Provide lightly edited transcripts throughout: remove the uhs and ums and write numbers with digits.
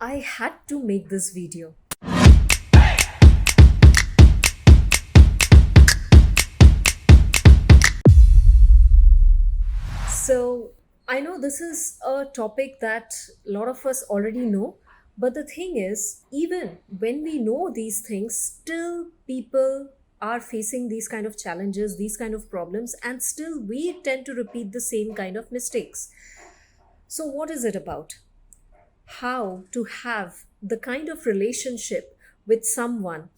I had to make this video. So, I know this is a topic that a lot of us already know, but the thing is, even when we know these things, still people are facing these kind of challenges, these kind of problems, and still we tend to repeat the same kind of mistakes. So, what is it about? How to have the kind of relationship with someone,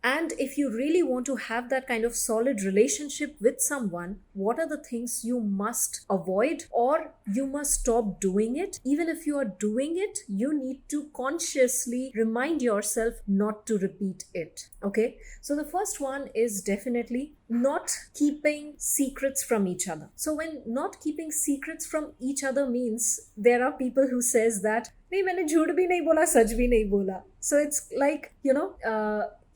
and if you really want to have that kind of solid relationship with someone, what are the things you must avoid or you must stop doing it? Even if you are doing it, you need to consciously remind yourself not to repeat it. Okay, so the first one is definitely not keeping secrets from each other. So when not keeping secrets from each other means, there are people who says that नहीं मैंने झूठ भी नहीं बोला सच भी नहीं बोला. So it's like,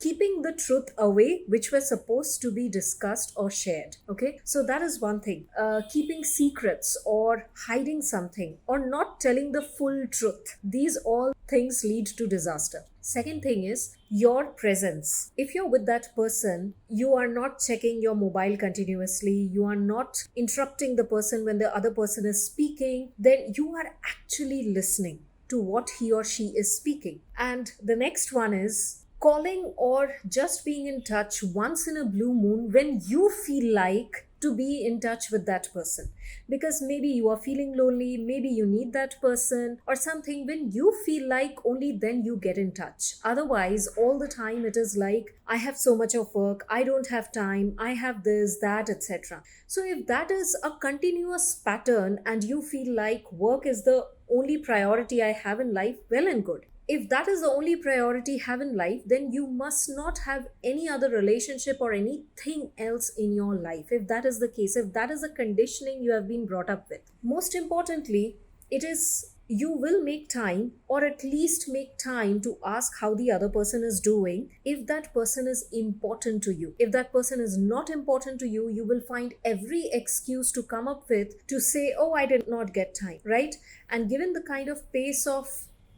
keeping the truth away, which were supposed to be discussed or shared. Okay, so that is one thing. Keeping secrets or hiding something or not telling the full truth, these all things lead to disaster. Second thing is your presence. If you're with that person, you are not checking your mobile continuously, you are not interrupting the person when the other person is speaking, then you are actually listening to what he or she is speaking. And the next one is calling or just being in touch once in a blue moon when you feel like to be in touch with that person, because maybe you are feeling lonely, maybe you need that person or something. When you feel like, only then you get in touch. Otherwise, all the time it is like, I have so much of work, I don't have time, I have this, that, etc. So if that is a continuous pattern and you feel like work is the only priority I have in life, well and good. If that is the only priority you have in life, then you must not have any other relationship or anything else in your life. If that is the case, if that is the conditioning you have been brought up with. Most importantly, it is you will make time, or at least make time to ask how the other person is doing if that person is important to you. If that person is not important to you, you will find every excuse to come up with to say, oh, I did not get time, right? And given the kind of pace of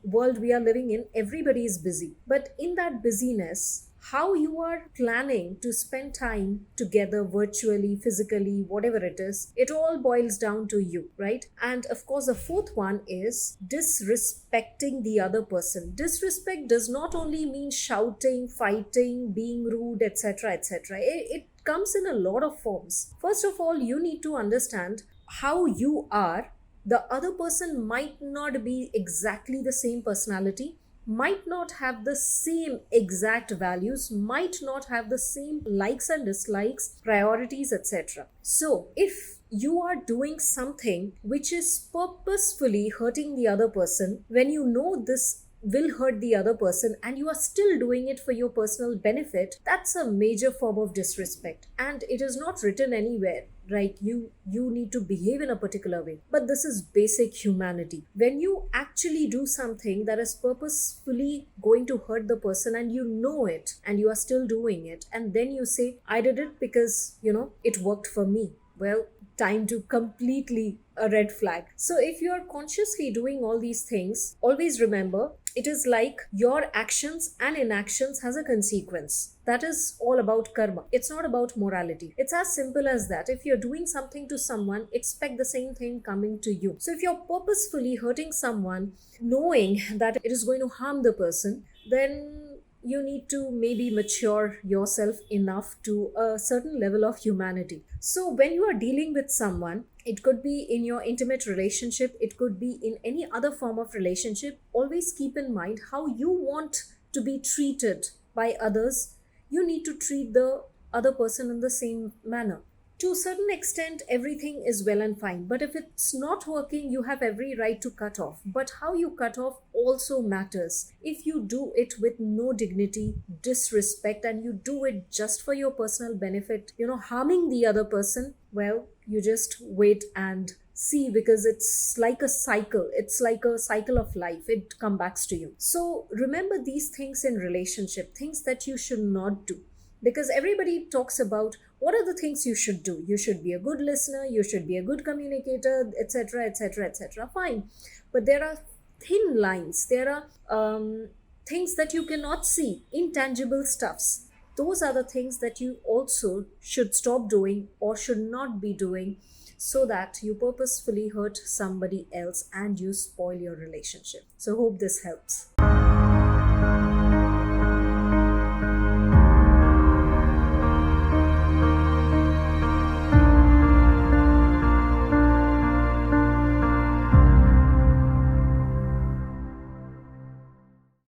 world we are living in, everybody is busy. But in that busyness, how you are planning to spend time together virtually, physically, whatever it is, it all boils down to you, right? And of course, the fourth one is disrespecting the other person. Disrespect does not only mean shouting, fighting, being rude, etc., etc. It comes in a lot of forms. First of all, you need to understand how you are. The other person might not be exactly the same personality, might not have the same exact values, might not have the same likes and dislikes, priorities, etc. So, if you are doing something which is purposefully hurting the other person, when you know this will hurt the other person and you are still doing it for your personal benefit, that's a major form of disrespect. And it is not written anywhere, right? You need to behave in a particular way, but this is basic humanity. When you actually do something that is purposefully going to hurt the person and you know it and you are still doing it, and then you say, I did it because it worked for me, well, time to completely a red flag. So if you are consciously doing all these things, always remember, it is like your actions and inactions has a consequence. That is all about karma. It's not about morality. It's as simple as that. If you're doing something to someone, expect the same thing coming to you. So if you're purposefully hurting someone, knowing that it is going to harm the person, then you need to maybe mature yourself enough to a certain level of humanity. So when you are dealing with someone, it could be in your intimate relationship, it could be in any other form of relationship, always keep in mind how you want to be treated by others. You need to treat the other person in the same manner. To a certain extent, everything is well and fine. But if it's not working, you have every right to cut off. But how you cut off also matters. If you do it with no dignity, disrespect, and you do it just for your personal benefit, harming the other person, well, you just wait and see, because it's like a cycle. It's like a cycle of life. It comes back to you. So remember these things in relationship, things that you should not do. Because everybody talks about what are the things you should do. You should be a good listener, you should be a good communicator, etc., etc., etc. Fine. But there are thin lines, there are things that you cannot see, intangible stuffs. Those are the things that you also should stop doing or should not be doing, so that you purposefully hurt somebody else and you spoil your relationship. So hope this helps.